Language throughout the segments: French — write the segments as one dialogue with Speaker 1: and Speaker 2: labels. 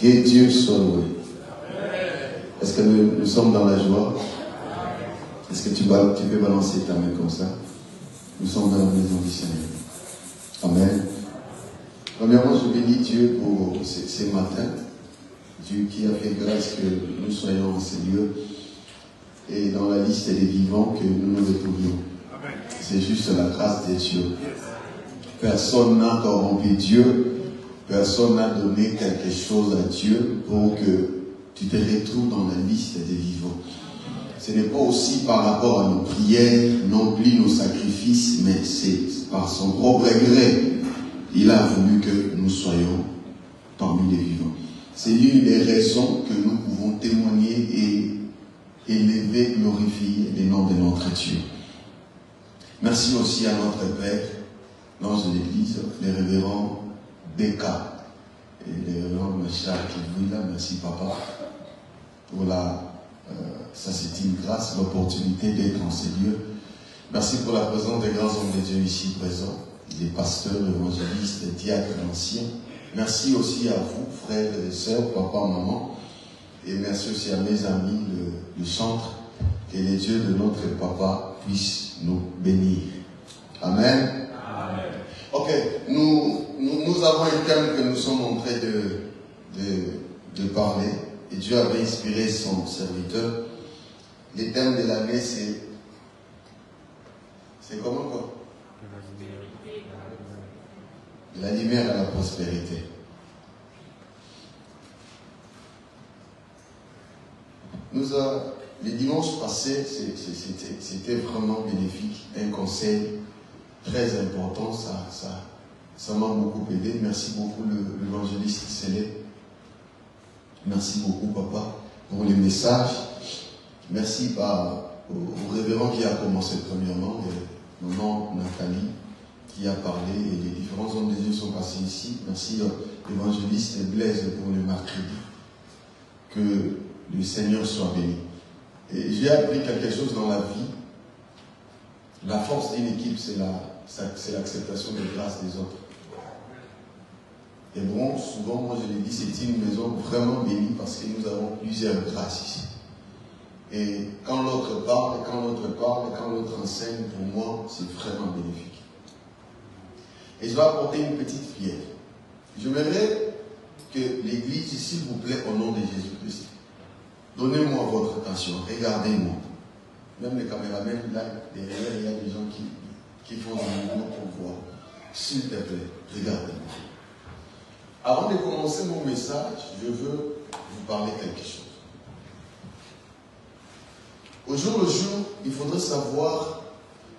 Speaker 1: Que Dieu soit loué. Est-ce que nous sommes dans la joie? Est-ce que tu peux balancer ta main comme ça? Nous sommes dans la maison du Seigneur. Amen. Premièrement, je bénis Dieu pour ces matins. Dieu qui a fait grâce que nous soyons en ces lieux et dans la liste des vivants que nous nous retrouvions. C'est juste la grâce de Dieu. Personne n'a corrompu Dieu. Personne n'a donné quelque chose à Dieu pour que tu te retrouves dans la liste des vivants. Ce n'est pas aussi par rapport à nos prières, non plus nos sacrifices, mais c'est par son propre gré. Il a voulu que nous soyons parmi les vivants. C'est l'une des raisons que nous pouvons témoigner et élever, glorifier le nom de notre Dieu. Merci aussi à notre Père, l'ange de l'Église, les révérends Beka et les révérends Machar qui vivent là. Merci Papa pour ça c'est une grâce, l'opportunité d'être en ces lieux. Merci pour la présence des grands hommes de Dieu ici présents, les pasteurs, évangélistes, les diacres anciens. Merci aussi à vous, frères et sœurs, papa, maman. Et merci aussi à mes amis du centre. Que les dieux de notre papa puissent nous bénir. Amen. Amen. Ok, nous avons un thème que nous sommes en train de parler. Et Dieu avait inspiré son serviteur. Le thème de l'année, c'est comment quoi? De la lumière à la prospérité. Les dimanches passés, c'était vraiment bénéfique. Un conseil très important. Ça m'a beaucoup aidé. Merci beaucoup l'évangéliste Célé. Merci beaucoup Papa pour les messages. Merci au révérend qui a commencé premièrement, et maman Nathalie qui a parlé, et les différents hommes de Dieu sont passés ici. Merci l'évangéliste Blaise pour le mercredi. Que le Seigneur soit béni. Et j'ai appris quelque chose dans la vie. La force d'une équipe, c'est l'acceptation des grâces des autres. Et bon, souvent, moi je l'ai dit, c'est une maison vraiment bénie parce que nous avons plusieurs grâces ici. Et quand l'autre parle, et quand l'autre enseigne, pour moi, c'est vraiment bénéfique. Et je vais apporter une petite prière. J'aimerais que l'Église, s'il vous plaît, au nom de Jésus-Christ, donnez-moi votre attention, regardez-moi. Même les caméramans, là, derrière, il y a des gens qui font un mouvement pour voir. S'il te plaît, regardez-moi. Avant de commencer mon message, je veux vous parler quelque chose. Au jour le jour, il faudrait savoir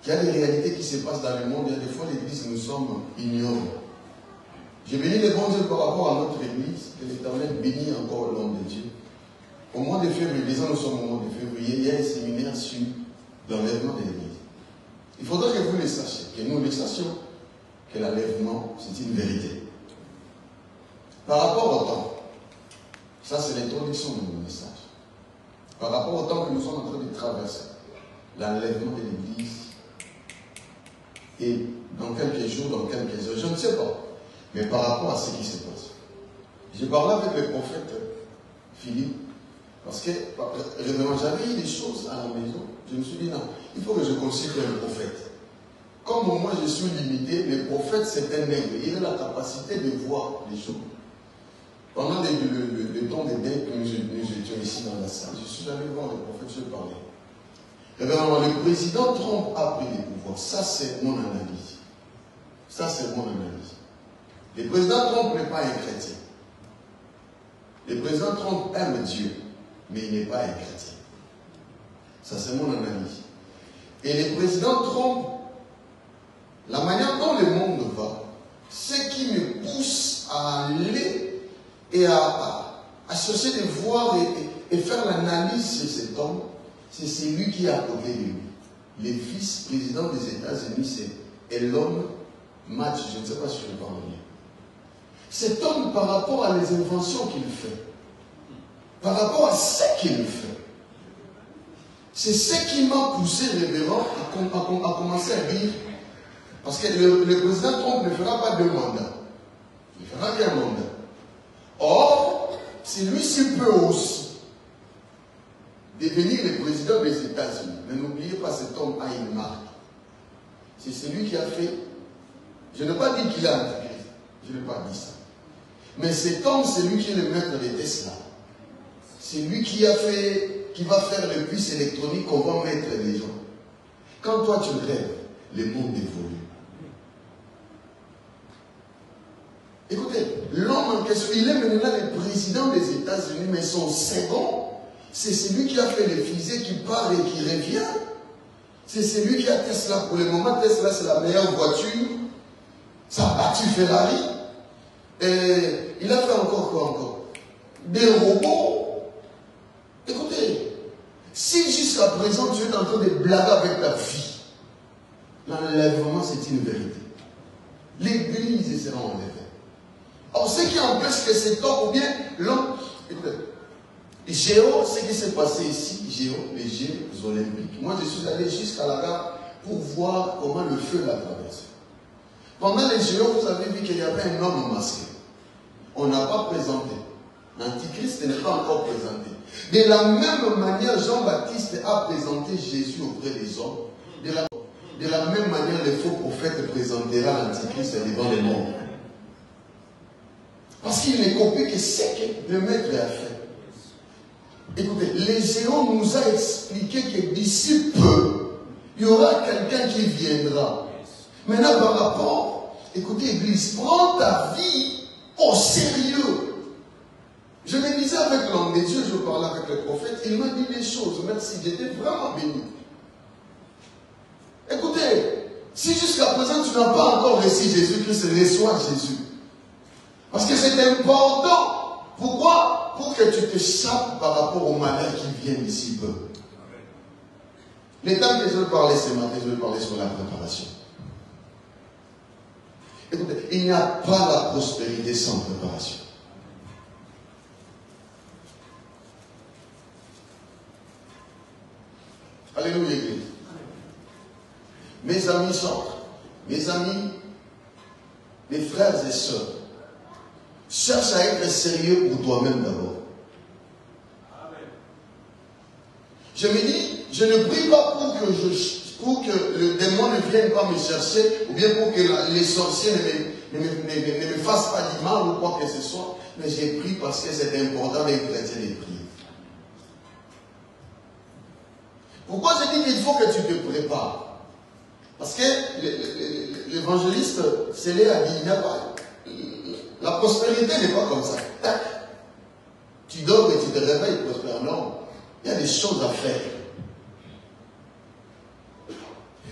Speaker 1: qu'il y a des réalités qui se passent dans le monde. Il y a des fois, l'Église, nous sommes ignorants. Je bénis le bon Dieu par rapport à notre Église, que l'Éternel bénit encore l'homme de Dieu. Au mois de février, déjà nous sommes au mois de février, il y a un séminaire sur l'enlèvement de l'Église. Il faudrait que vous le sachiez, que nous le sachions, que l'enlèvement, c'est une vérité. Par rapport au temps, ça c'est l'introduction de mon message. Par rapport au temps que nous sommes en train de traverser, l'enlèvement de l'Église, et dans quelques jours, dans quelques heures, je ne sais pas, mais par rapport à ce qui se passe. J'ai parlé avec le prophète Philippe, parce que j'avais eu des choses à la maison, je me suis dit non, il faut que je consulte le prophète. Comme moi je suis limité, le prophète c'est un nègre, il a la capacité de voir les choses. Pendant le temps des dés que nous étions ici dans la salle, je suis allé voir le prophète, je parlais. Le président Trump a pris le pouvoir. Ça, c'est mon analyse. Ça, c'est mon analyse. Le président Trump n'est pas un chrétien. Le président Trump aime Dieu, mais il n'est pas un chrétien. Ça, c'est mon analyse. Et le président Trump, la manière dont le monde va, ce qui me pousse à aller et à chercher de voir et faire l'analyse sur cet homme, c'est celui qui est à côté de lui. Le vice-président des États-Unis, c'est Elon Musk, je ne sais pas si je le parle bien. Cet homme, par rapport à les inventions qu'il fait, par rapport à ce qu'il fait, c'est ce qui m'a poussé, révérend, à commencer à dire, parce que le président Trump ne fera pas deux mandats. Il fera qu'un mandat. Or,
Speaker 2: celui-ci peut aussi devenir le président des États-Unis. Mais n'oubliez pas, cet homme a une marque. C'est celui qui a fait, je n'ai pas dit qu'il a antichrist, je n'ai pas dit ça. Mais cet homme, c'est lui qui est le maître de Tesla. C'est lui qui a fait, qui va faire le puce électronique qu'on va mettre les gens. Quand toi tu rêves, le monde évolue. Écoutez, l'homme en question, il est maintenant le président des États-Unis, mais son second, c'est celui qui a fait les fusées qui part et qui revient. C'est celui qui a Tesla. Pour le moment, Tesla, c'est la meilleure voiture. Ça a battu Ferrari. Et il a fait encore quoi encore? Des robots. Écoutez, si jusqu'à présent tu es en train de blaguer avec ta fille, l'enlèvement c'est une vérité. L'église sera enlevée. Alors ce qui empêche que cet homme ou bien l'homme, écoutez, Géo, ce qui s'est passé ici, Géo, les Jeux olympiques. Moi je suis allé jusqu'à la gare pour voir comment le feu l'a traversé. Pendant les Géo, vous avez vu qu'il y avait un homme masqué. On n'a pas présenté. L'Antichrist n'est pas encore présenté. De la même manière, Jean-Baptiste a présenté Jésus auprès des hommes. De la même manière, le faux prophète présentera l'Antichrist devant les morts. Parce qu'il ne copie que ce que le maître a fait. Écoutez, les géants nous a expliqué que d'ici peu, il y aura quelqu'un qui viendra. Maintenant, par rapport, écoutez, Église, prends ta vie au sérieux. Je me disais avec l'homme de Dieu, je parlais avec le prophète, il m'a dit des choses. Merci, j'étais vraiment béni. Écoutez, si jusqu'à présent tu n'as pas encore reçu Jésus-Christ, reçois Jésus. Parce que c'est important. Pourquoi? Pour que tu t'échappes par rapport au malheur qui vient d'ici peu. Les temps que je vais parler ce matin, je vais parler sur la préparation. Écoutez, il n'y a pas la prospérité sans préparation. Alléluia, Église. Mes amis chantent. Mes amis, mes frères et sœurs, cherche à être sérieux pour toi-même d'abord. Je me dis, je ne prie pas pour que le démon ne vienne pas me chercher, ou bien pour que les sorciers ne me fassent pas du mal ou quoi que ce soit, mais j'ai prié parce que c'est important d'être chrétien de prier. Pourquoi je dis qu'il faut que tu te prépares? Parce que l'évangéliste Célé a dit, il n'y a pas. La prospérité n'est pas comme ça. Tac. Tu dors et tu te réveilles prospère. Non. Il y a des choses à faire.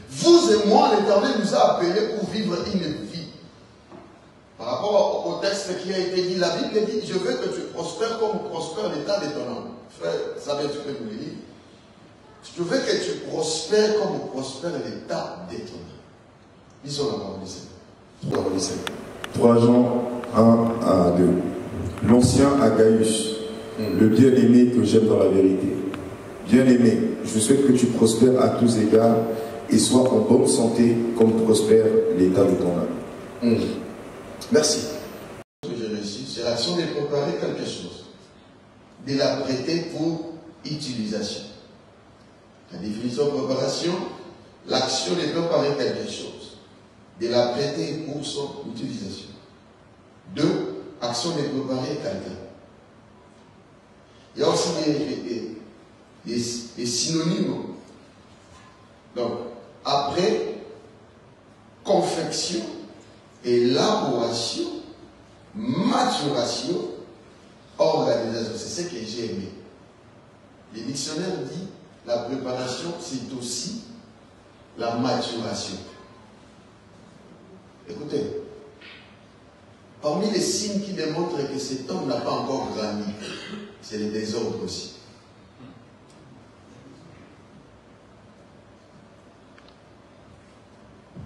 Speaker 2: Vous et moi, l'Éternel nous a appelés pour vivre une vie. Par rapport au texte qui a été dit, la Bible dit, je veux que tu prospères comme prospère l'état de ton âme. Frère, ça va, tu peux nous le dire. Je veux que tu prospères comme prospère l'état de ton âme. Lisons la parole du Seigneur.
Speaker 3: 3 Jean 1 à 2. L'ancien Agaïus, le bien-aimé que j'aime dans la vérité. Bien-aimé, je souhaite que tu prospères à tous égards et sois en bonne santé comme prospère l'état de ton âme.
Speaker 2: Merci. Ce que j'ai reçu, c'est l'action de préparer quelque chose, de la prêter pour utilisation. La définition de préparation, l'action de préparer quelque chose, de la prêter pour son utilisation. 2, action de préparer quelqu'un. Il y a aussi des synonymes. Donc, après, confection, élaboration, maturation, organisation. C'est ce que j'ai aimé. Le dictionnaire dit la préparation, c'est aussi la maturation. Écoutez, parmi les signes qui démontrent que cet homme n'a pas encore grandi, c'est le désordre aussi.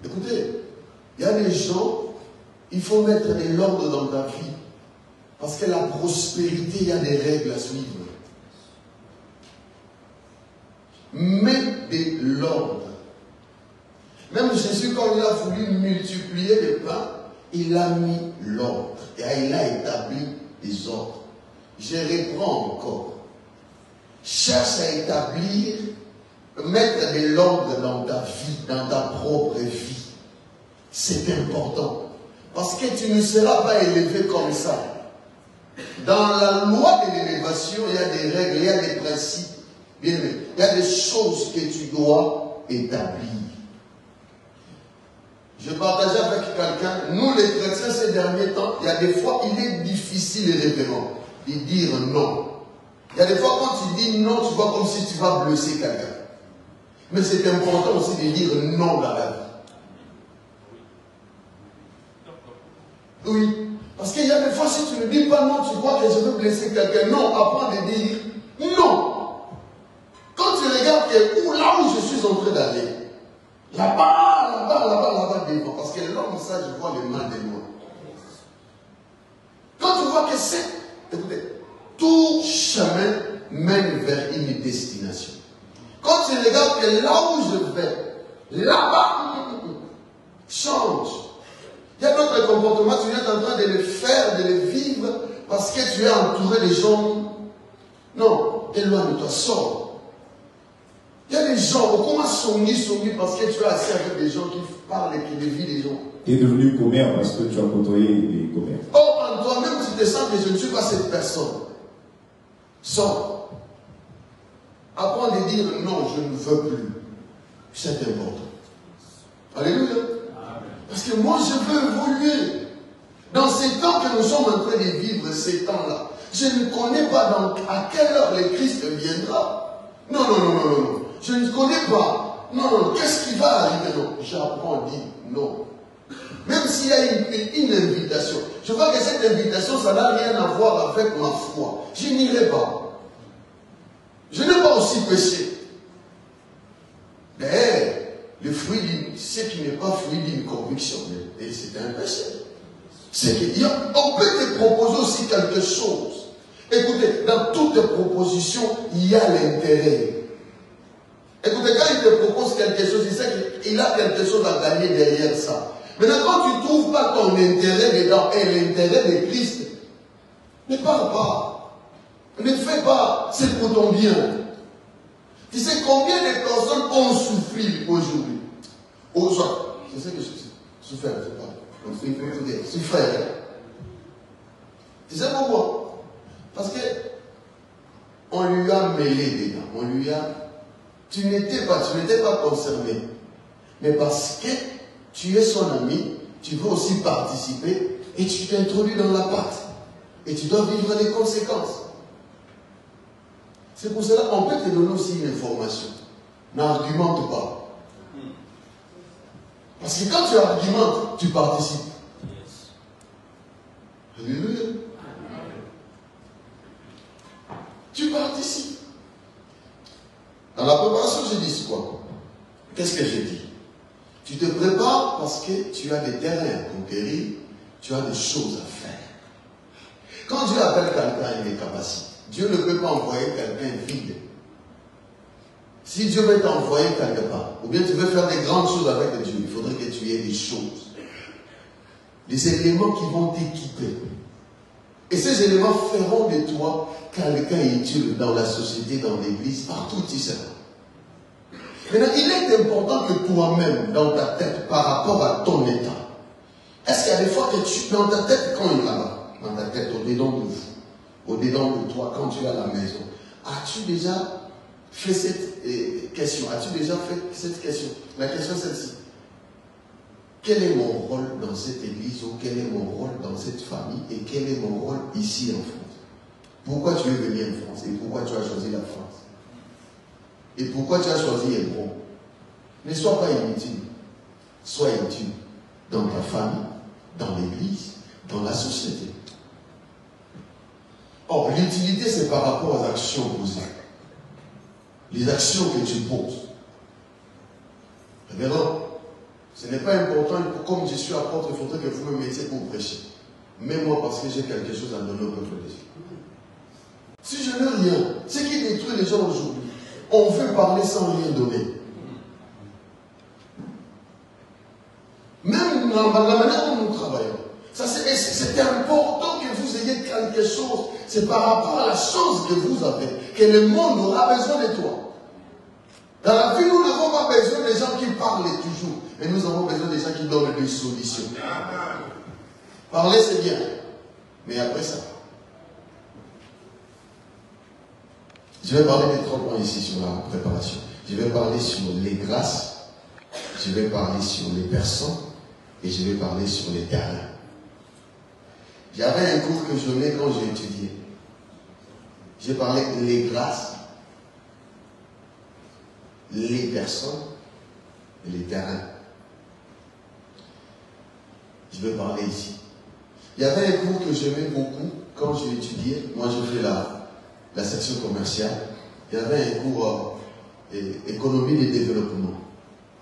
Speaker 2: Écoutez, il y a des gens, il faut mettre de l'ordre dans ta vie. Parce que la prospérité, il y a des règles à suivre. Mets de l'ordre. Même Jésus, quand il a voulu multiplier les pains, il a mis l'ordre. Et il a établi des ordres. je reprends encore. Cherche à établir, mettre de l'ordre dans ta vie, dans ta propre vie. C'est important. Parce que tu ne seras pas élevé comme ça. Dans la loi de l'élévation, il y a des règles, il y a des principes. Bien aimé, il y a des choses que tu dois établir. Je partageais avec quelqu'un, nous les chrétiens ces derniers temps, il y a des fois, il est difficile et révérend de dire non. Il y a des fois, quand tu dis non, tu vois comme si tu vas blesser quelqu'un. Mais c'est important aussi de dire non dans la vie. Oui, parce qu'il y a des fois, si tu ne dis pas non, tu crois que je veux blesser quelqu'un. Non, apprends de dire non. Quand tu regardes que, là où je suis en train d'aller, là-bas devant, parce que l'homme, ça, je vois le mal de moi. Quand tu vois que c'est, écoutez, tout chemin mène vers une destination. Quand tu regardes que là où je vais, là-bas, change. Il y a d'autres comportements, tu es en train de les faire, de les vivre, parce que tu es entouré de gens. Non, éloigne-toi, sors. Il y a des gens, on commence à soigner parce que tu es assis avec des gens qui parlent et qui dévient les gens.
Speaker 3: Tu es devenu commère parce que tu as côtoyé des commères.
Speaker 2: Or, en toi-même, tu te sens que je ne suis pas cette personne. Sors. Apprends à dire non, je ne veux plus. C'est important. Alléluia. Parce que moi, je veux évoluer. Dans ces temps que nous sommes en train de vivre, ces temps-là, je ne connais pas à quelle heure le Christ viendra. Non. Je ne connais pas. Non, qu'est-ce qui va arriver? Non, j'apprends à dire non. Même s'il y a une invitation. Je vois que cette invitation, ça n'a rien à voir avec ma foi. Je n'irai pas. Je n'ai pas aussi péché. Mais le fruit, ce qui n'est pas fruit d'une conviction, et c'est un péché. C'est qu'on peut te proposer aussi quelque chose. Écoutez, dans toute proposition, il y a l'intérêt. Écoutez, quand il te propose quelque chose, il sait qu'il a quelque chose à gagner derrière ça. Maintenant, quand tu ne trouves pas ton intérêt dedans et l'intérêt de Christ, ne parle pas. Ne fais pas, c'est pour ton bien. Tu sais combien de personnes ont souffert aujourd'hui? Je sais que je souffert, c'est pas. Souffert. Tu sais pourquoi? Parce que on lui a mêlé dedans. Tu n'étais pas concerné. Mais parce que tu es son ami, tu veux aussi participer et tu t'introduis dans la pâte. Et tu dois vivre les conséquences. C'est pour cela qu'on peut te donner aussi une information. N'argumente pas. Parce que quand tu argumentes, tu participes. Alléluia. Tu participes. Dans la préparation, j'ai dit quoi? Qu'est-ce que j'ai dit? Tu te prépares parce que tu as des terrains à conquérir, tu as des choses à faire. Quand Dieu appelle quelqu'un, il a des capacités. Dieu ne peut pas envoyer quelqu'un vide. Si Dieu veut t'envoyer quelque part, ou bien tu veux faire des grandes choses avec Dieu, il faudrait que tu aies des choses. Des éléments qui vont t'équiper. Et ces éléments feront de toi quelqu'un utile dans la société, dans l'église, partout où tu seras. Maintenant, il est important que toi-même, dans ta tête, par rapport à ton état, est-ce qu'il y a des fois que dans ta tête, quand il est là-bas, dans ta tête, au-dedans de vous, au-dedans de toi, quand tu es à la maison, as-tu déjà fait cette question? As-tu déjà fait cette question? La question est celle-ci. Quel est mon rôle dans cette église ou quel est mon rôle dans cette famille et quel est mon rôle ici en France? Pourquoi tu es venu en France et pourquoi tu as choisi la France? Et pourquoi tu as choisi Hébron? Ne sois pas inutile. Sois utile dans ta famille, dans l'église, dans la société. Or, l'utilité, c'est par rapport aux actions posées. Les actions que tu poses. Révérend, ce n'est pas important, comme je suis apôtre, il faudrait que vous me mettiez pour prêcher. Mais moi, parce que j'ai quelque chose à donner au peuple de Dieu. Si je n'ai rien, ce qui détruit les gens aujourd'hui, on veut parler sans rien donner. Même dans la manière dont nous travaillons, c'est important que vous ayez essayer quelque chose, c'est par rapport à la chose que vous avez, que le monde aura besoin de toi. Dans la vie, nous n'avons pas besoin des gens qui parlent toujours, mais nous avons besoin des gens qui donnent des solutions. Parler, c'est bien, mais après ça. Je vais parler des 3 points ici sur la préparation. Je vais parler sur les grâces, je vais parler sur les personnes et je vais parler sur les terrains. J'avais un cours que je donnais quand j'ai étudié. J'ai parlé les grâces, les personnes et les terrains. Je vais parler ici. Il y avait un cours que j'aimais beaucoup quand j'ai étudié. Moi, je fais la section commerciale. Il y avait un cours économie et développement,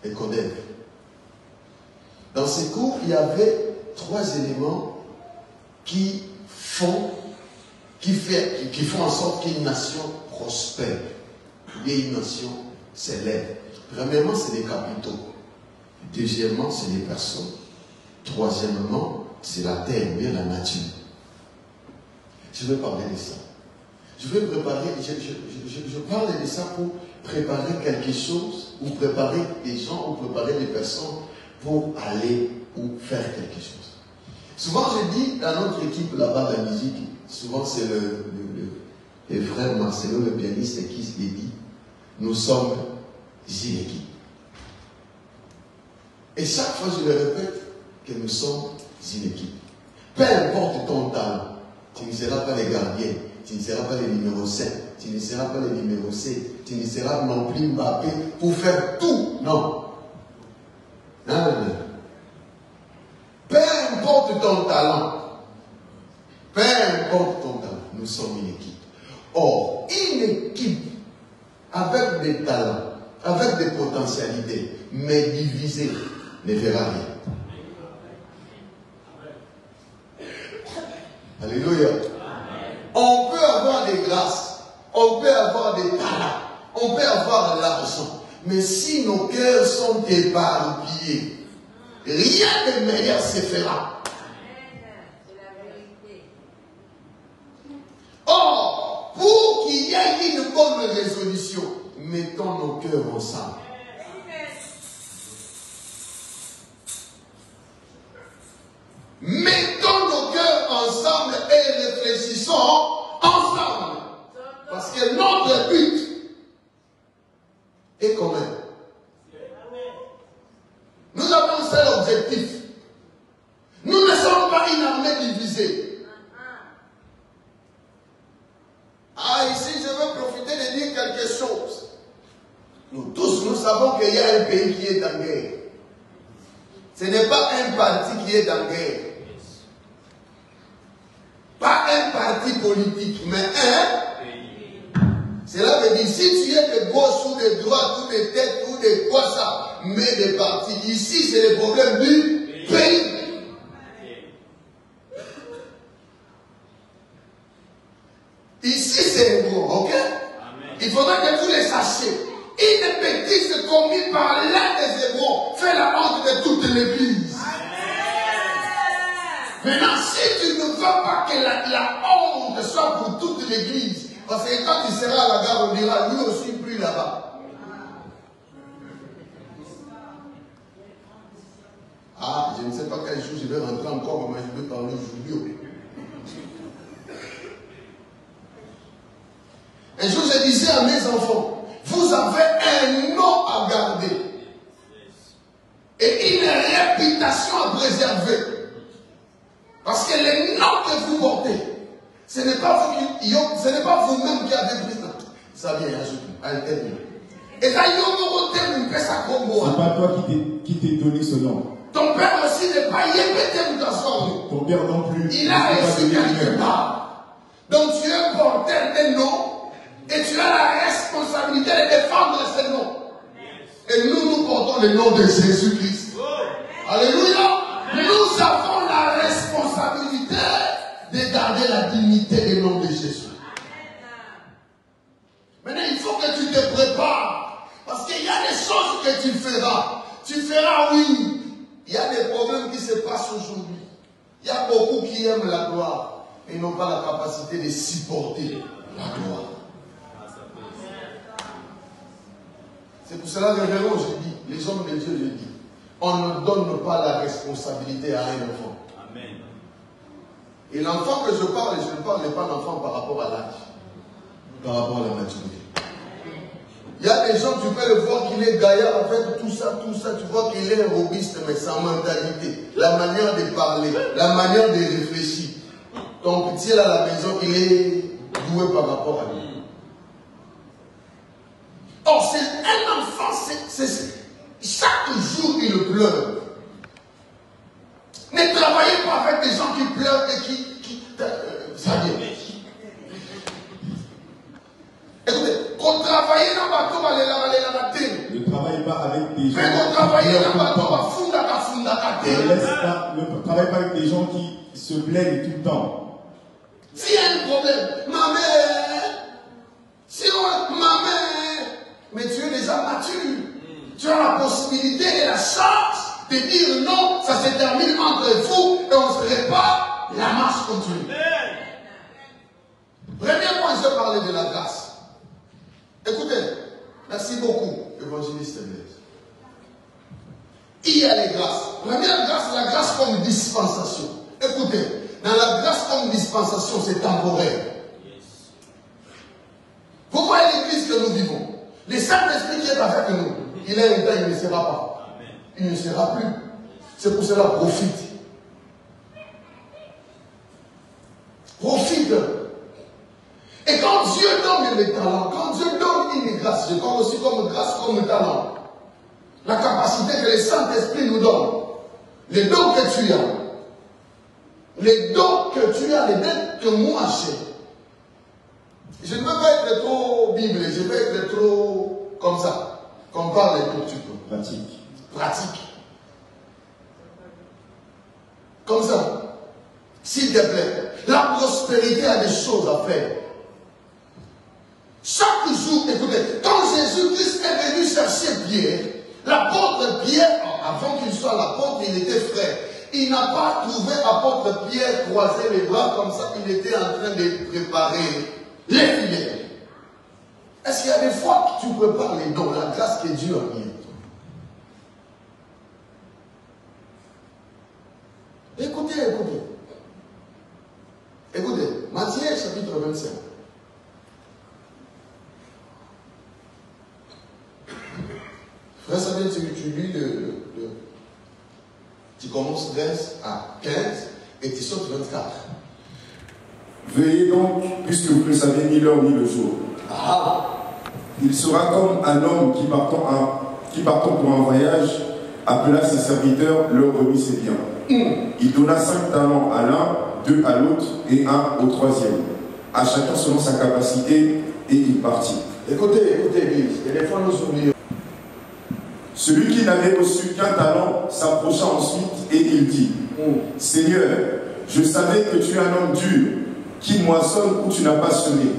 Speaker 2: ECODEV. Dans ces cours, il y avait 3 éléments qui font en sorte qu'une nation prospère, et une nation s'élève. Premièrement, c'est les capitaux. Deuxièmement, c'est les personnes. Troisièmement, c'est la terre, ou bien la nature. Je vais parler de ça. Je vais préparer, je parle de ça pour préparer quelque chose, ou préparer des gens, ou préparer des personnes pour aller ou faire quelque chose. Souvent, je dis à notre équipe là-bas de la musique, souvent c'est le frère Marcelo, le pianiste, qui se dit, nous sommes une équipe. Et chaque fois, je le répète, que nous sommes une équipe. Peu importe ton talent, tu ne seras pas le gardien, tu ne seras pas le numéro 7, tu ne seras pas le numéro 7, tu ne seras non plus Mbappé pour faire tout. Non. Non, non, non. Peu importe ton talent, nous sommes une équipe. Or, une équipe avec des talents, avec des potentialités, mais divisée, ne fera rien. Alléluia. On peut avoir des grâces, on peut avoir des talents, on peut avoir de l'argent, mais si nos cœurs sont éparpillés, rien de meilleur se fera. Or, pour qu'il y ait une bonne résolution, mettons nos cœurs ensemble. Mettons nos cœurs ensemble et réfléchissons ensemble. Parce que notre but est commun. Nous avons un seul objectif. Nous ne sommes pas une armée divisée. Ah, ici, je veux profiter de dire quelque chose. Nous tous, nous savons qu'il y a un pays qui est en guerre. Ce n'est pas un parti qui est en guerre. Pas un parti politique, mais un. Cela veut dire, si tu es de gauche ou de droite ou de tête ou de quoi ça, mais des partis. Ici, c'est le problème du pays. Ici, c'est bon, ok? Il faudra que vous les sachiez. Une bêtise commise par l'un des Hébreux fait la honte de toute l'église. Maintenant, si tu ne veux pas que la honte soit pour toute l'église, parce que quand tu seras à la gare, on dira, lui aussi plus là-bas. Ah, je ne sais pas quel jour je vais rentrer encore, mais je vais parler aujourd'hui. Un jour, je disais à mes enfants, vous avez un nom à garder et une réputation à préserver. Parce que les noms que vous portez, ce n'est pas vous-même qui avez pris ça. Ça vient à un tel nom. Et ça,
Speaker 4: c'est pas toi qui t'es donné ce nom.
Speaker 2: Ton père aussi n'est pas yébété dans son nom.
Speaker 4: Ton père non plus.
Speaker 2: Il a reçu quelque part. Donc tu es porteur des noms et tu as la responsabilité de défendre ces noms. Et nous portons le nom de Jésus-Christ. Alléluia. Nous avons la responsabilité de garder la dignité du nom de Jésus. Maintenant, il faut que tu te prépares. Parce qu'il y a des choses que tu feras. Tu feras, oui. Il y a des problèmes qui se passent aujourd'hui. Il y a beaucoup qui aiment la gloire. et ils n'ont pas la capacité de supporter la gloire. C'est pour cela que révérend, je dis, les hommes de Dieu, je dis, on ne donne pas la responsabilité à un enfant. Amen. Et l'enfant que je parle pas d'enfant par rapport à l'âge, par rapport à la maturité. Il y a des gens, tu peux le voir qu'il est gaillard, en fait, tout ça, tu vois qu'il est robuste, mais sa mentalité, la manière de parler, la manière de réfléchir. Ton petit là à la maison, il est doué par rapport à lui. Or, c'est un enfant, chaque jour il pleure. Ne travaillez pas avec des gens qui pleurent et qui ça vient. Écoutez, quand travaillez dans le bateau,
Speaker 4: ne travaillez pas avec des gens.
Speaker 2: Mais quand travaillez dans le bateau,
Speaker 4: ne travaillez pas avec des gens qui se plaignent tout le temps.
Speaker 2: S'il y a un problème, ma mère, mais tu es déjà mature. Tu as la possibilité et la chance de dire non, ça se termine entre vous et on se répare, la marche continue. Premier point, je vais parler de la grâce. Écoutez, merci beaucoup, évangéliste Blaise. Il y a les grâces. Première grâce, la grâce comme dispensation. Écoutez, dans la grâce comme dispensation, c'est temporaire. Vous voyez l'église que nous vivons. Le Saint-Esprit qui est avec nous, il est un temps, il ne sera pas. Il ne sera plus. C'est pour cela, profite. Profite. Et quand Dieu donne les talents, quand Dieu donne une grâce, je parle aussi comme grâce, comme talent, la capacité que le Saint-Esprit nous donne, les dons que tu as, les dons que moi j'ai. Je ne veux pas être trop Bible, je veux être trop comme ça, qu'on parle tout de suite. Pratique. Comme ça. S'il te plaît, la prospérité a des choses à faire. Chaque jour, écoutez, quand Jésus-Christ est venu chercher Pierre, l'apôtre Pierre, avant qu'il soit l'apôtre, il était frère. Il n'a pas trouvé apôtre Pierre croiser les bras comme ça, il était en train de préparer les filets. Est-ce qu'il y a des fois que tu peux parler dans la grâce que Dieu a mis? Écoutez. Écoutez, Matthieu chapitre 25. Frère Samuel, tu lis tu commences 13 à 15 et tu sautes 24.
Speaker 3: Veillez donc, puisque vous ne savez ni l'heure ni le jour. Il sera comme un homme qui partant pour un voyage, appela ses serviteurs, leur remit ses biens. Il donna 5 talents à l'un, 2 à l'autre et 1 au troisième. À chacun selon sa capacité, et il partit.
Speaker 2: Écoutez, Église, et des fois nous oublions.
Speaker 3: Celui qui n'avait reçu qu'un talent s'approcha ensuite et il dit, Seigneur, je savais que tu es un homme dur, qui moissonne où tu n'as pas semé,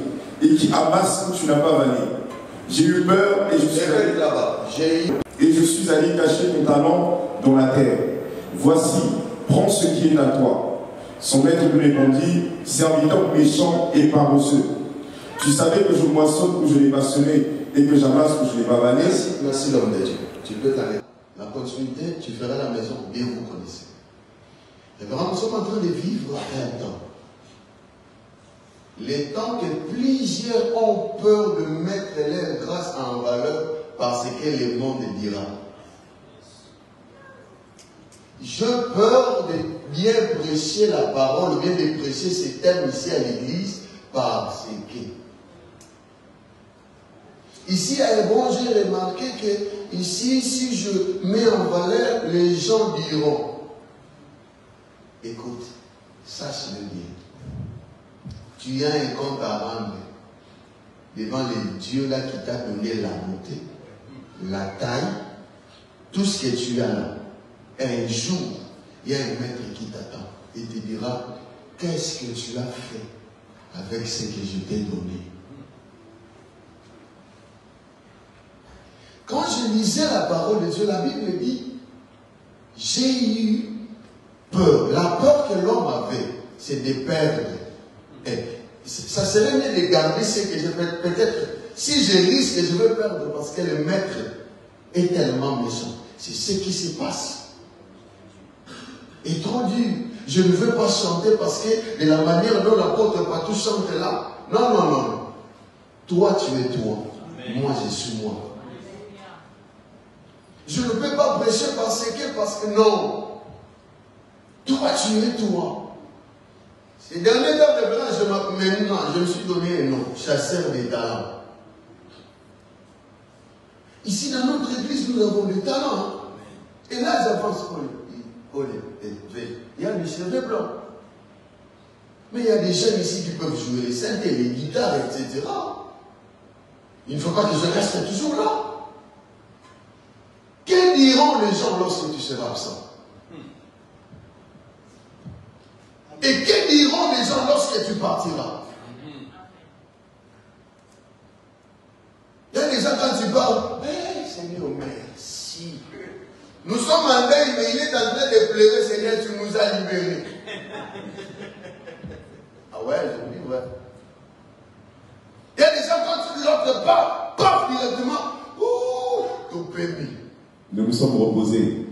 Speaker 3: et qui amasse où tu n'as pas vanné. J'ai eu peur et je suis allé cacher ton talent dans la terre. Voici, prends ce qui est à toi. Son maître lui répondit, serviteur méchant et paresseux. Tu savais que je moissonne où je n'ai pas semé et que j'amasse où je n'ai pas vanné.
Speaker 2: Merci l'homme de Dieu. Tu peux t'arrêter. La continuité, tu feras la maison, bien vous connaissez. Et vraiment, nous sommes en train de vivre un temps. Les temps que plusieurs ont peur de mettre leur grâce en valeur parce que le monde dira. J'ai peur de bien prêcher la parole, bien de prêcher ces thèmes ici à l'église parce que. Ici à Hébron, j'ai remarqué que ici, si je mets en valeur, les gens diront, écoute, sache-le bien, tu as un compte à rendre devant le Dieu là qui t'a donné la beauté, la taille, tout ce que tu as là. Un jour, il y a un maître qui t'attend et te dira, qu'est-ce que tu as fait avec ce que je t'ai donné? Quand je lisais la parole de Dieu, la Bible dit, j'ai eu peur. La peur que l'homme avait, c'est de perdre ça serait mieux de garder ce que je fais. Peut-être, si je risque, je vais perdre parce que le maître est tellement méchant. C'est ce qui se passe. Et trop dur. Je ne veux pas chanter parce que de la manière dont l'apôtre Patou chante là. Non, non, non. Toi, tu es toi. Amen. Moi, je suis moi. Je ne peux pas prêcher parce que non. Toi, tu es toi. Ces derniers temps de blanc, maintenant, je me suis donné un nom, chasseur des talents. Ici, dans notre église, nous avons des talents. Et là, j'avance il y a des cheveux blancs. Mais il y a des jeunes ici qui peuvent jouer les synthés, les guitares, etc. Il ne faut pas que je reste toujours là. Que diront les gens lorsque tu seras absent? Et que diront les gens lorsque tu partiras? Il y a des gens quand tu parles, hey, Seigneur, merci. Nous sommes en deuil, mais il est en train de pleurer, Seigneur, tu nous as libérés. Ah ouais, je dis ouais. Il y a des gens quand tu leur parles, paf, directement, ouh, tout permis.
Speaker 4: Nous nous sommes reposés.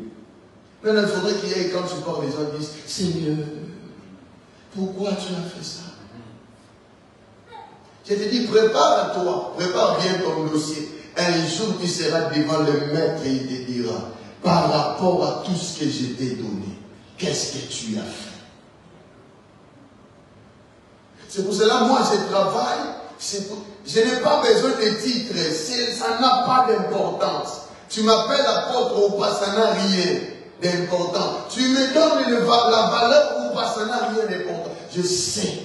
Speaker 2: Mais il faudrait qu'il y ait, quand tu parles, les gens disent, Seigneur, pourquoi tu as fait ça? Je te dis, prépare-toi, prépare bien ton dossier. Un jour, tu seras devant le maître et il te dira, par rapport à tout ce que je t'ai donné, qu'est-ce que tu as fait? C'est pour cela, moi, je travaille. Je n'ai pas besoin de titres. Ça n'a pas d'importance. Tu m'appelles apôtre ou pas, ça n'a rien d'important. Tu me donnes la valeur ou pas, ça n'a rien d'important. Je sais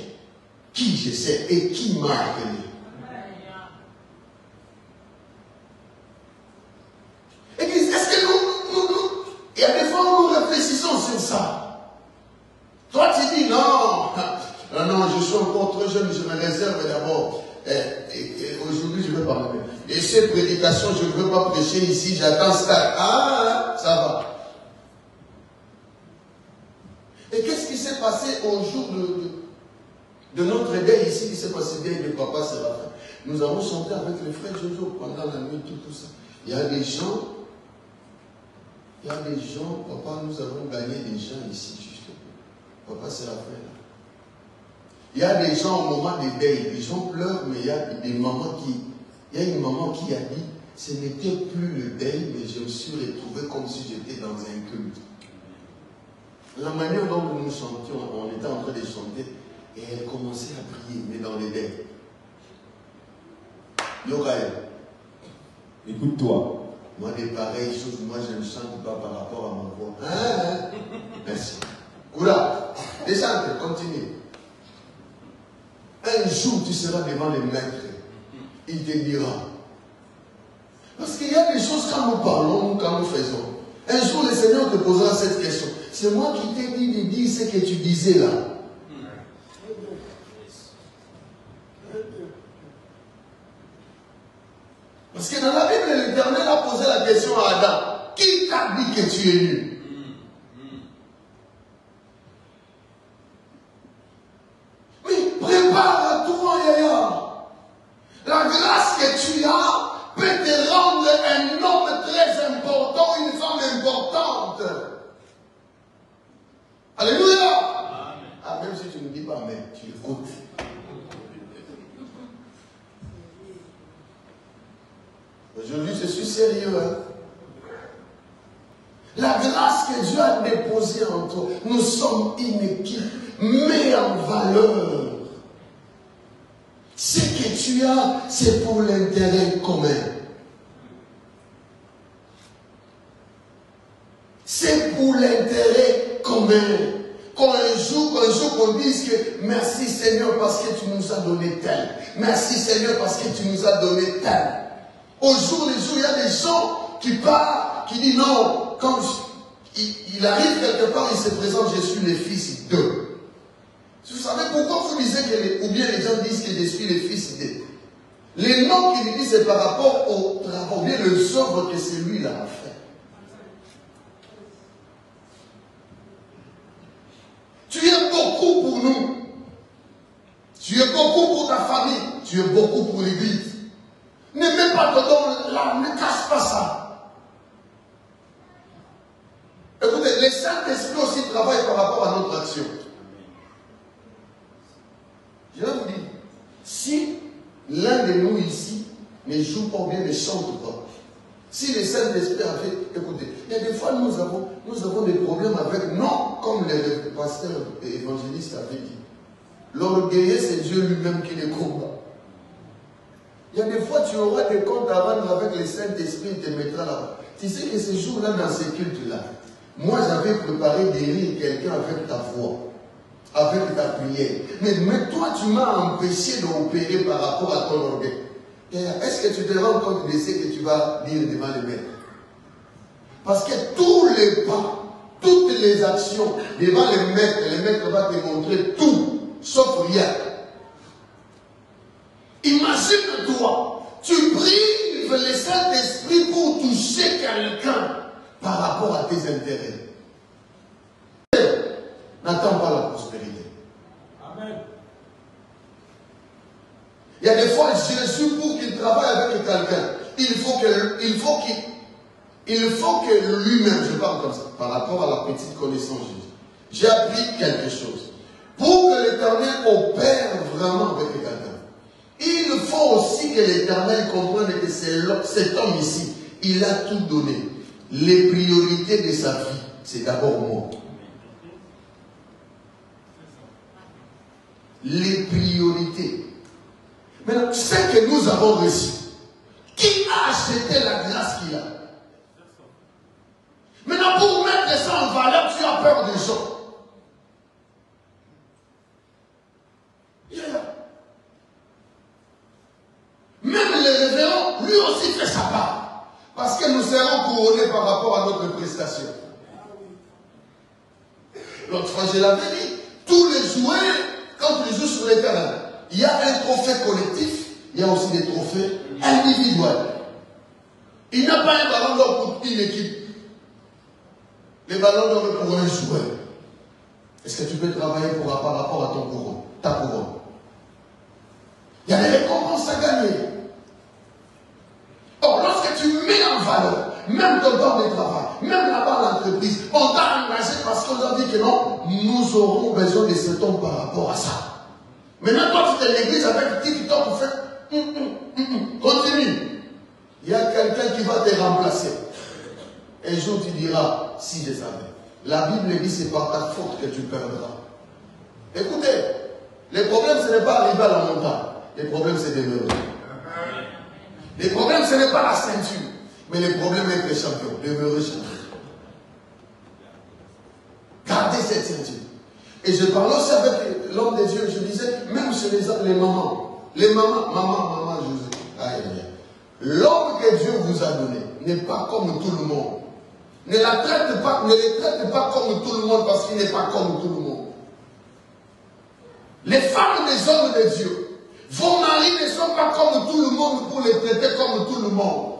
Speaker 2: qui je sais et qui m'a appelé. Église, est-ce que il y a des fois où nous réfléchissons sur ça. Toi, tu dis non. Non, je suis encore trop jeune, je me réserve d'abord. Aujourd'hui, je ne vais pas parler. Et cette prédication, je ne veux pas prêcher ici, j'attends ça. Ah, ça va. Et qu'est-ce qui s'est passé au jour de notre deuil ici, qui s'est passé deuil de papa Séraphin? Nous avons chanté avec le frère Jojo pendant la nuit, tout ça. Il y a des gens, papa, nous avons gagné des gens ici, justement. Papa Séraphin, là. Il y a des gens au moment des deuils, les gens pleurent, mais il y a des mamans il y a une maman qui a dit, ce n'était plus le deuil, mais je me suis retrouvé comme si j'étais dans un culte. La manière dont nous chantions, on était en train de chanter, et elle commençait à prier, mais dans les deuils. Yokaï.
Speaker 4: Écoute-toi.
Speaker 2: Moi, des pareilles choses, moi, je ne chante pas par rapport à ma voix. Hein? Merci. Oula, descends, continue. Un jour, tu seras devant le maître. Il te dira. Parce qu'il y a des choses quand nous parlons, quand nous faisons. Un jour, le Seigneur te posera cette question. C'est moi qui t'ai dit de dire ce que tu disais là. Parce que dans la Bible, l'Éternel a posé la question à Adam. Qui t'a dit que tu es nul? Prépare-toi, Yaya. La grâce que tu as peut te rendre un homme très important, une femme importante. Alléluia. Amen. Ah, même si tu ne dis pas amen, tu écoutes. Aujourd'hui, je suis sérieux. Hein? La grâce que Dieu a déposée en toi, nous sommes une équipe, mais en valeur. Ce que tu as, c'est pour l'intérêt commun. C'est pour l'intérêt commun. Qu'un jour qu'on dise que merci Seigneur parce que tu nous as donné tel. Merci Seigneur parce que tu nous as donné tel. Au jour le jour, il y a des gens qui partent, qui disent non, quand il arrive quelque part, il se présente, je suis le fils d'eux. Vous savez pourquoi vous disiez que, ou bien les gens disent que je suis le fils d'eux. Les noms qu'il dit, c'est par rapport au travail, ou bien le œuvre que celui-là a fait. Tu es beaucoup pour nous. tu es beaucoup pour l'église. Ne mets pas ton don là, ne cache pas ça. Écoutez, les Saint-Esprit aussi travaillent par rapport à notre action. Je vais vous dire, si l'un de nous ici ne joue pas bien, ne chante pas, si le Saint-Esprit a fait, écoutez, il y a des fois nous avons des problèmes avec, non, comme le pasteur et évangéliste avait dit. L'orgueilleux, c'est Dieu lui-même qui les combat. Il y a des fois, tu auras des comptes à rendre avec le Saint-Esprit, il te mettra là-bas. Tu sais que ces jours-là, dans ces cultes-là, moi, j'avais préparé d'hérir quelqu'un avec ta voix, avec ta prière. Mais toi, tu m'as empêché d'opérer par rapport à ton orgueil. Est-ce que tu te rends compte de ce que tu vas dire devant les maîtres? Parce que tous les pas, toutes les actions devant les maîtres vont te montrer tout, sauf rien. Imagine-toi, tu prives le Saint-Esprit pour toucher quelqu'un par rapport à tes intérêts. N'attends pas la prospérité. Amen. Il y a des fois, Jésus, pour qu'il travaille avec quelqu'un, il faut que lui-même, je parle comme ça, par rapport à la petite connaissance de Jésus, j'ai appris quelque chose. Pour que l'Éternel opère vraiment avec quelqu'un, il faut aussi que l'Éternel comprenne que cet homme ici, il a tout donné. Les priorités de sa vie, c'est d'abord moi. Les priorités. Maintenant, ce que nous avons reçu, qui a acheté la grâce qu'il a? Maintenant, pour mettre ça en valeur, tu as peur des gens. Même le révérend, lui aussi fait sa part. Parce que nous serons couronnés par rapport à notre prestation. L'autre fois, je l'avais dit, tous les joueurs, quand ils jouent sur les terrains, il y a un trophée collectif, il y a aussi des trophées individuels. Il n'y a pas un ballon d'or pour une équipe. Les ballons d'or pour un joueur. Est-ce que tu peux travailler par rapport à ton couronne, ta couronne? Il y a des récompenses à gagner. Or, lorsque tu mets en valeur, même ton temps de travail, même là-bas l'entreprise, on t'a engagé parce qu'on a dit que non, nous aurons besoin de cet homme par rapport à ça. Maintenant, toi, tu te négliges avec TikTok, tu fais continue. Il y a quelqu'un qui va te remplacer. Un jour, tu diras, si je savais. La Bible dit, c'est par ta faute que tu perdras. Écoutez, le problème, ce n'est pas arriver à la montagne. Le problème, c'est demeurer. Le problème, ce n'est pas la ceinture. Mais le problème est être champion. Demeurer champion. Gardez cette ceinture. Et je parlais aussi avec l'homme de Dieu. Je disais, même chez les mamans. Les mamans, maman, José. Aïe, aïe. L'homme que Dieu vous a donné n'est pas comme tout le monde. Ne les traite pas comme tout le monde parce qu'il n'est pas comme tout le monde. Les femmes des hommes de Dieu, vos maris ne sont pas comme tout le monde pour les traiter comme tout le monde.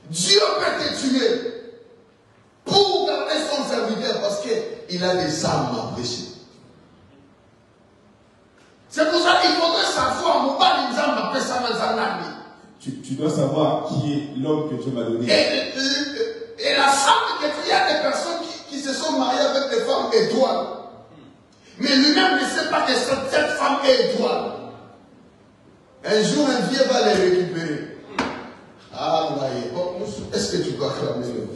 Speaker 2: Dieu peut te tuer pour garder son serviteur parce qu'il a des âmes à prêcher. C'est pour ça qu'il faudrait savoir,
Speaker 4: tu dois savoir qui est l'homme que Dieu m'a donné.
Speaker 2: Et la femme, il y a des personnes qui se sont mariées avec des femmes étoiles. Mais lui-même ne sait pas que cette femme est étoile. Un jour, un vieux va les récupérer. Ah, là, est-ce que tu peux acclamer le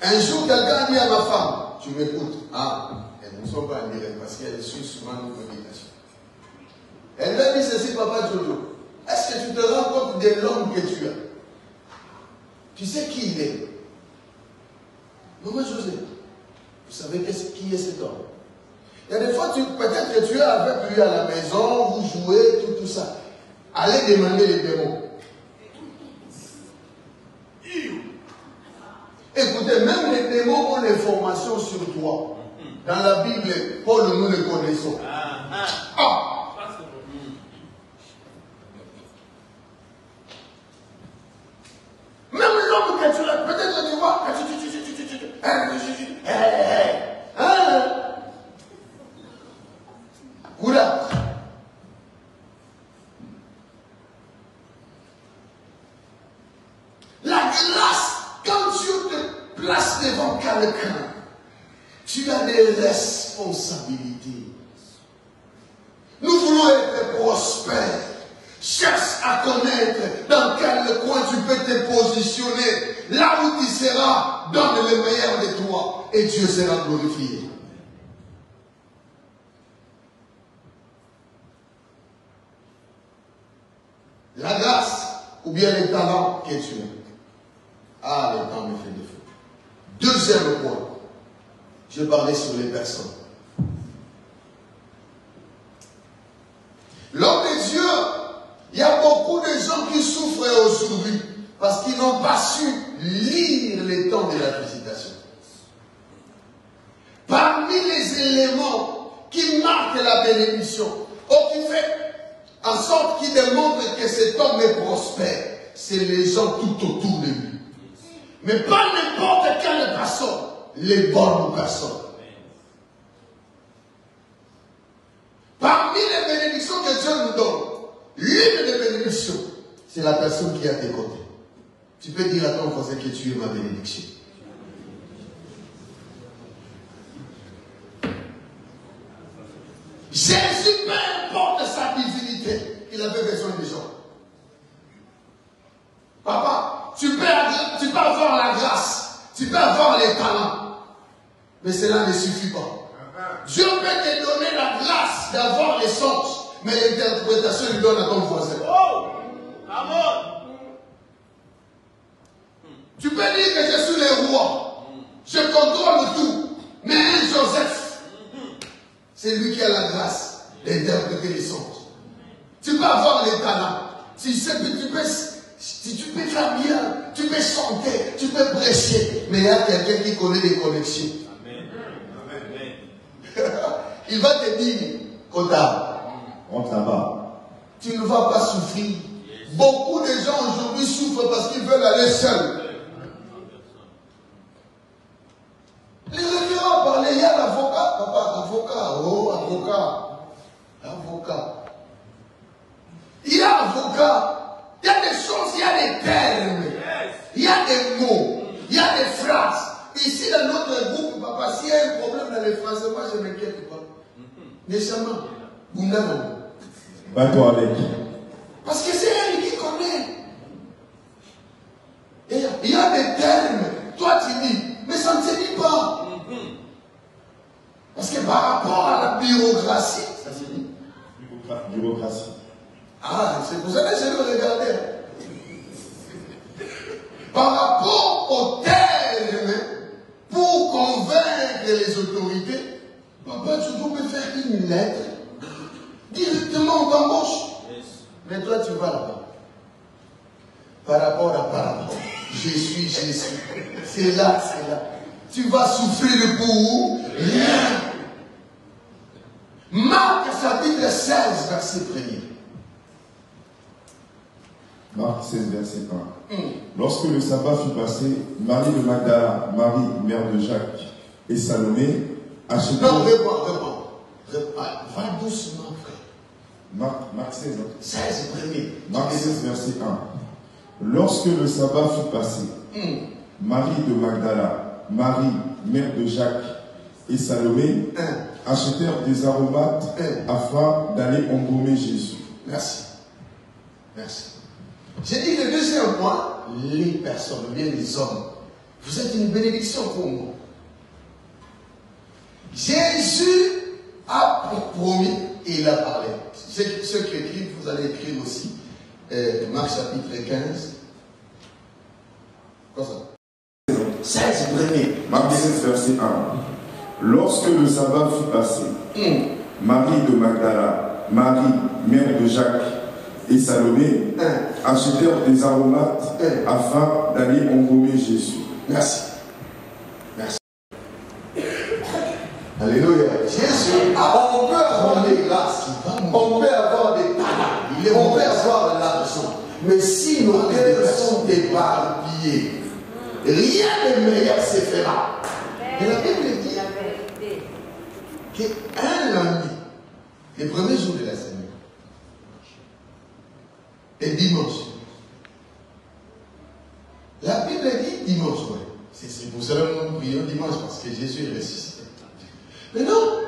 Speaker 2: Un jour, quelqu'un dit à ma femme, tu m'écoutes. Ah, elles ne sont pas en direct parce qu'elles suivent souvent nos communications. Elle m'a dit ceci, papa Jojo. Est-ce que tu te rends compte de l'homme que tu as? Tu sais qui il est? Maman José, vous savez qui est cet homme? Il y a des fois, peut-être que tu es avec lui à la maison, vous jouez, tout ça. Allez demander les démons. Écoutez, même les démons ont l'information sur toi. Dans la Bible, Paul, nous le connaissons. Même l'homme que tu as, peut-être tu vois place devant quelqu'un, tu as des responsabilités. Nous voulons être prospères. Cherche à connaître dans quel coin tu peux te positionner. Là où tu seras, donne le meilleur de toi et Dieu sera glorifié. La grâce ou bien les talents que tu as. Ah, le temps me fait défaut. Deuxième point, je parlais sur les personnes. L'homme de Dieu, il y a beaucoup de gens qui souffrent aujourd'hui parce qu'ils n'ont pas su lire les temps de la visitation. Parmi les éléments qui marquent la bénédiction, ou qui fait en sorte qu'il démontre que cet homme est prospère, c'est les gens tout autour de lui. Mais pas n'importe quelle personne, les bonnes personnes. Parmi les bénédictions que Dieu nous donne, l'une des bénédictions, c'est la personne qui est à tes côtés. Tu peux dire à ton voisin que tu es ma bénédiction. Jésus, peu importe sa divinité, il avait besoin des gens. Papa, tu peux avoir la grâce, tu peux avoir les talents, mais cela ne suffit pas. Dieu peut te donner la grâce d'avoir les sens, mais l'interprétation il donne à ton voisin. Oh! Amen! Tu peux dire que je suis le roi, je contrôle tout, mais un Joseph, c'est lui qui a la grâce d'interpréter les sens. Tu peux avoir les talents, si tu peux faire bien, tu peux chanter, tu peux prêcher, mais il y a quelqu'un qui connaît les connexions. Il va te dire, Kota,
Speaker 3: rentre là-bas.
Speaker 2: Tu ne vas pas souffrir. Beaucoup de gens aujourd'hui souffrent parce qu'ils veulent aller seuls. Les référents parlaient, il y a l'avocat, papa, avocat, oh, avocat. Il y a avocat, il y a des choses, il y a des termes, il y a des mots, il y a des phrases. Ici, dans notre groupe, papa, s'il y a un problème dans les phrases, moi je ne m'inquiète pas. Nécessairement,
Speaker 3: va-toi avec.
Speaker 2: Parce que c'est elle qui connaît. Il y a des termes, toi tu dis, mais ça ne se dit pas. Parce que par rapport à la bureaucratie, ça se dit.
Speaker 3: Bureaucratie.
Speaker 2: Ah, c'est pour ça que je le regardais. Par rapport aux termes, pour convaincre les autorités, papa, tu peux faire une lettre directement au t'embauche. Mais toi, tu vas là-bas. Par rapport à par rapport. Je suis Jésus. C'est là, c'est là. Tu vas souffrir pour rien. Marc chapitre 16, verset 1er.
Speaker 3: Marc 16, verset 1. Lorsque le sabbat fut passé, Marie de Magdala, Marie, mère de Jacques, et Salomé achetaient...
Speaker 2: Non, réponds. Va doucement, frère.
Speaker 3: Marc 16,
Speaker 2: 16, premier.
Speaker 3: Marc 16, verset 1. Lorsque le sabbat fut passé, Marie de Magdala, Marie, mère de Jacques, et Salomé achetèrent des aromates afin d'aller embaumer Jésus.
Speaker 2: Merci. J'ai dit le deuxième point, les personnes, bien les hommes. Vous êtes une bénédiction pour moi. Jésus a promis et il a parlé. Ceux qui écrivent, vous allez écrire aussi. Marc chapitre 15. Quoi ça? 16, premier.
Speaker 3: Marc 16, verset 1. Lorsque le sabbat fut passé, Marie de Magdala, Marie, mère de Jacques, et Salomé achetèrent des aromates afin d'aller embaumer Jésus.
Speaker 2: Merci. Alléluia. Jésus, on peut avoir des grâces, on peut avoir des talents, on peut avoir de l'argent. Mais si nos cœurs sont éparpillés, rien de meilleur se fera. Et la Bible dit qu'un lundi, le premier jour de la semaine, et dimanche. La Bible dit dimanche, ouais. C'est pour cela que nous prions dimanche, parce que Jésus est ressuscité. Mais non.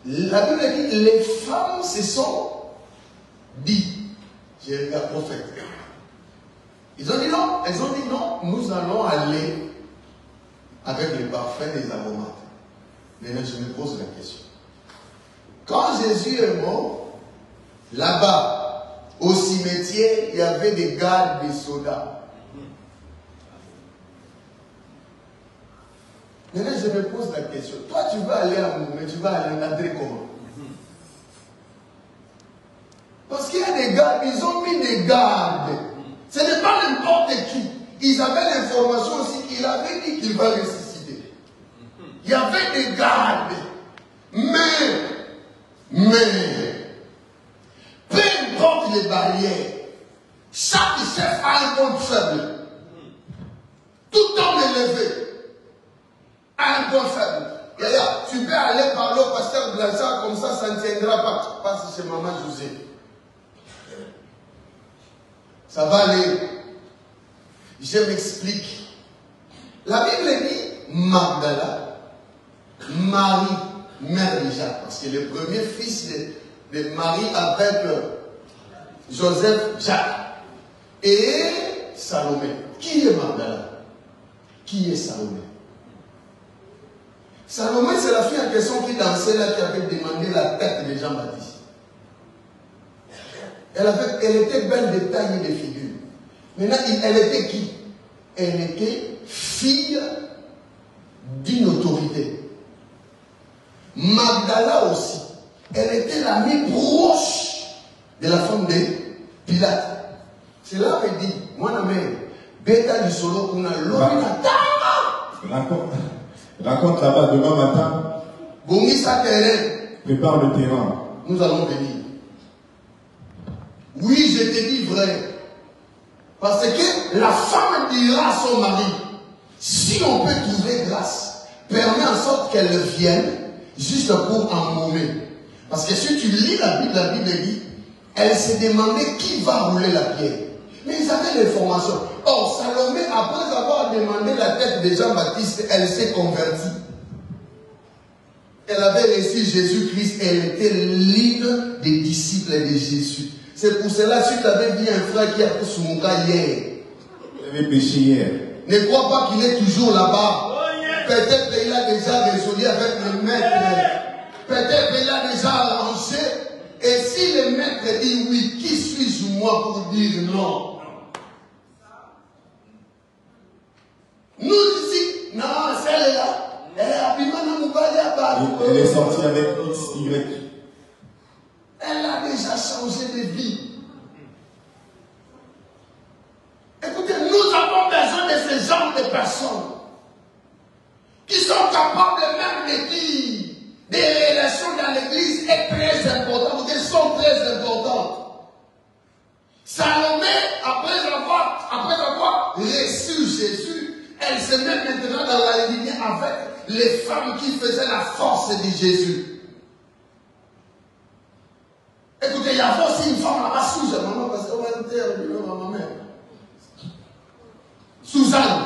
Speaker 2: La Bible dit, les femmes se sont dit, j'ai un prophète. Ils ont dit non, nous allons aller avec les parfums des aromates. Maintenant, je me pose la question. Quand Jésus est mort, là-bas, au cimetière, il y avait des gardes, des soldats. Maintenant, je me pose la question. Toi, tu vas aller à Moumé, tu vas aller entrer comment? Parce qu'il y a des gardes, ils ont mis des gardes. Ce n'est pas n'importe qui. Ils avaient l'information aussi qu'il avait dit qu'il va ressusciter. Il y avait des gardes. Mais, peu importe les barrières, chaque chef a un compte faible. Tout homme élevé a un compte faible. Tu peux aller parler au pasteur Blanchard comme ça ne tiendra pas. Parce que c'est maman José. Ça va aller. Je m'explique. La Bible dit Magdala, Marie, mère de Jacques, parce que le premier fils de Marie avec Joseph, Jacques, et Salomé. Qui est Magdala? Qui est Salomé? Salomé, c'est la fille en question qui dansait là, qui avait demandé la tête de Jean-Baptiste. Elle était belle de taille et de figure. Maintenant, elle était qui? Elle était fille d'une autorité. Magdala aussi. Elle était l'amie proche de la femme de Pilate. C'est là qu'elle dit, moi, la mère, bêta du solo, on a l'orina.
Speaker 4: Raconte là-bas demain matin.
Speaker 2: Bongi sa terrain.
Speaker 4: Prépare le terrain.
Speaker 2: Nous allons venir. Oui, je te dis vrai. Parce que la femme dira à son mari, si on peut trouver grâce, permet en sorte qu'elle vienne juste pour emmoumer. Parce que si tu lis la Bible dit, elle s'est demandé qui va rouler la pierre. Mais ils avaient l'information. Or, Salomé, après avoir demandé la tête de Jean-Baptiste, elle s'est convertie. Elle avait reçu Jésus-Christ et elle était l'une des disciples de Jésus. C'est pour cela, si tu avais dit un frère qui a fait son cas hier,
Speaker 4: il avait péché hier.
Speaker 2: Ne crois pas qu'il est toujours là-bas. Peut-être qu'il a déjà résolu avec le maître. Peut-être qu'il a déjà arrangé. Et si le maître dit oui, qui suis-je moi pour dire non? Nous ici, non, celle-là,
Speaker 4: elle est sortie avec XY.
Speaker 2: Elle a déjà changé de vie. Écoutez, nous avons besoin de ce genre de personnes qui sont capables même de dire des relations dans l'église est très importantes, ou sont très importantes. Salomé, après avoir reçu Jésus, elle se met maintenant dans la lignée avec les femmes qui faisaient la force de Jésus. Écoutez, il y avait aussi une femme là-bas, Suzanne, maman, parce qu'on va dire, ma mère. Suzanne.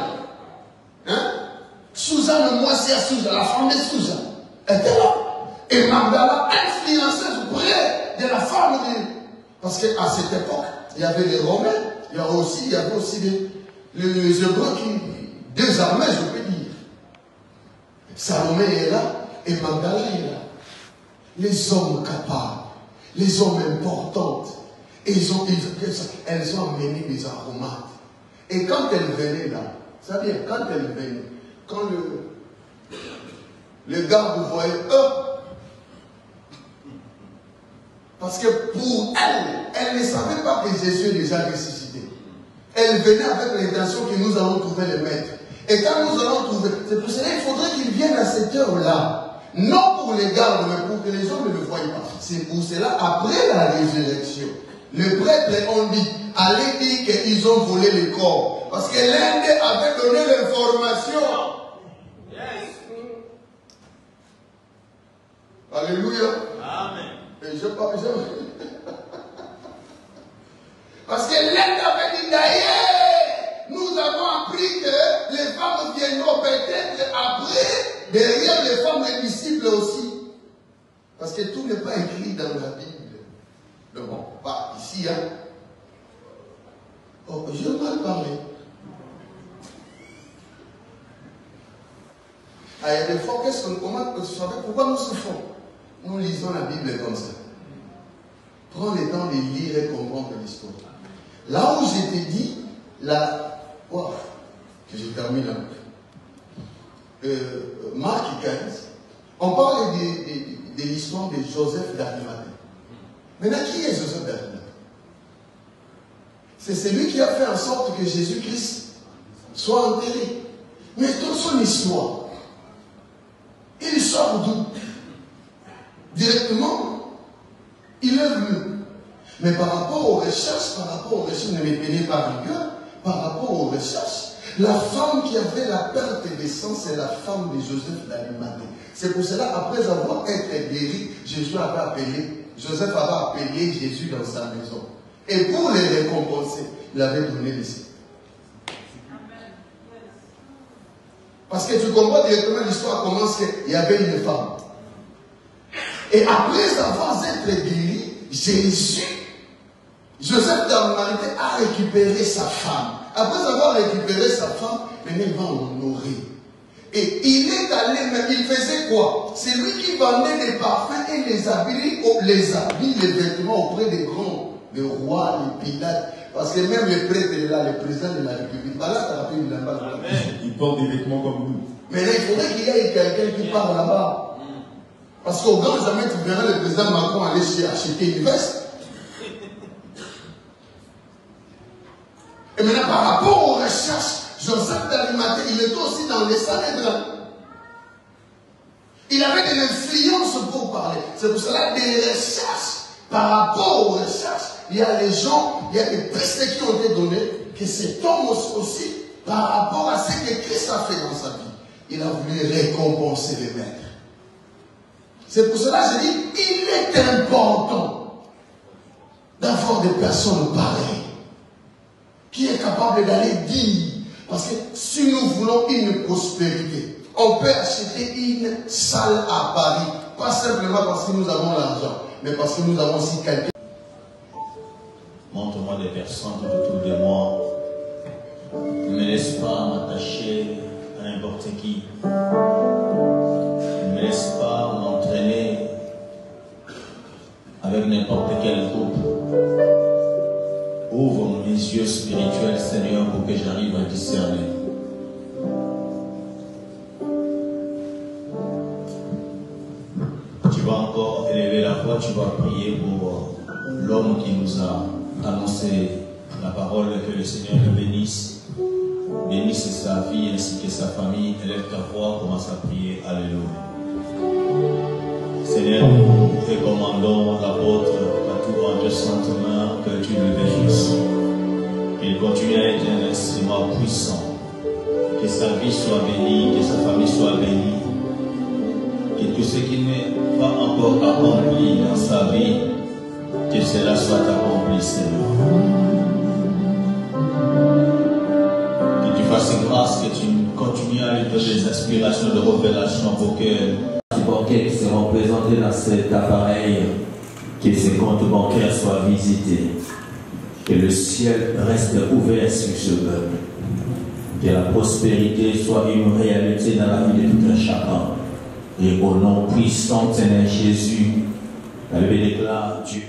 Speaker 2: Hein? Suzanne, moi, c'est Suzanne, la femme de Suzanne. Elle était là. Et Magdala, influenceuse près de la femme de. Parce qu'à cette époque, il y avait les Romains, il y avait aussi les Hébreux qui, deux armées, je peux dire. Salomé est là et Magdala est là. Les hommes capables. Les hommes importantes, elles ont amené des aromates. Et quand elles venaient là, c'est-à-dire quand elles venaient, quand le gars vous voyait, parce que pour elle ne savait pas que Jésus est déjà ressuscité. Elle venait avec l'intention que nous allons trouver le maître. Et quand nous allons trouver, c'est pour cela qu'il faudrait qu'il vienne à cette heure-là. Non pour les gardes, mais pour que les gens ne le voient pas. C'est pour cela, après la résurrection, les prêtres ont dit, allez dire qu'ils ont volé le corps. Parce que l'un d'eux avait donné l'information. Yes. Alléluia. Amen. Et parce que l'un avait dit d'ailleurs, viendront peut-être après, derrière les femmes et disciples aussi. Parce que tout n'est pas écrit dans la Bible. Mais bon, pas ici, hein. Oh, j'ai mal parlé. Ah, il y a des fois, pourquoi nous souffrons? Nous lisons la Bible comme ça. Prends le temps de lire et comprendre l'histoire. Là où je t'ai dit, que je termine un peu. Marc 15, on parle de l'histoire de Joseph d'Arimathée. Maintenant, qui est Joseph d'Arimathée? C'est celui qui a fait en sorte que Jésus-Christ soit enterré. Mais toute son histoire, il sort d'où? Directement, il est venu. Mais par rapport aux recherches, ne me tenez pas rigueur, par rapport aux recherches, la femme qui avait la perte de sang, c'est la femme de Joseph d'Arimathée. C'est pour cela, après avoir été guéri, Joseph avait appelé Jésus dans sa maison. Et pour les récompenser, il avait donné les signes. Parce que tu comprends directement l'histoire commence qu'il y avait une femme. Et après avoir été guéri, Joseph d'Arimathée a récupéré sa femme. Après avoir récupéré sa femme, maintenant il va l'honorer. Et il est allé, mais il faisait quoi? C'est lui qui vendait des parfums et les habits, les vêtements auprès des grands, les rois, les Pilates. Parce que même les prêtres là, le président de la République,
Speaker 4: ils portent des vêtements comme nous.
Speaker 2: Mais là, il faudrait qu'il y ait quelqu'un qui parle là-bas. Parce qu'au grand jamais, tu verras le président Macron aller acheter une veste. Et maintenant, par rapport aux recherches, Joseph d'Arimathée, il était aussi dans les Sanhédrins. Il avait de l'influence pour parler. C'est pour cela des recherches. Par rapport aux recherches, il y a des gens, il y a des pistes qui ont été données, que cet homme aussi, par rapport à ce que Christ a fait dans sa vie, il a voulu récompenser les maîtres. C'est pour cela que je dis, il est important d'avoir des personnes pareilles, qui est capable d'aller dire, parce que si nous voulons une prospérité, on peut acheter une salle à Paris, pas simplement parce que nous avons l'argent, mais parce que nous avons aussi quelqu'un.
Speaker 5: Montre-moi des personnes tout autour de moi. Ne me laisse pas m'attacher à n'importe qui. Ne me laisse pas m'entraîner avec n'importe quel groupe. Ouvre mes yeux spirituels, Seigneur, pour que j'arrive à discerner. Tu vas encore élever la voix, tu vas prier pour l'homme qui nous a annoncé la parole, que le Seigneur le bénisse. Bénisse sa vie ainsi que sa famille. Élève ta voix, commence à prier. Alléluia. Seigneur, nous recommandons l'apôtre à tout en Dieu saintement, que tu le bénisses. Qu'il continue à être un instrument puissant. Que sa vie soit bénie, que sa famille soit bénie. Que tout ce qui n'est pas encore accompli dans sa vie, que cela soit accompli, Seigneur. Que tu fasses grâce, que tu continues à lui donner des inspirations de révélation pour que les banquiers qui seront présentés dans cet appareil, que ces comptes bancaires soient visités, que le ciel reste ouvert sur ce peuple, que la prospérité soit une réalité dans la vie de tout un chacun. Et au nom puissant de Seigneur Jésus, la Bible déclare Dieu.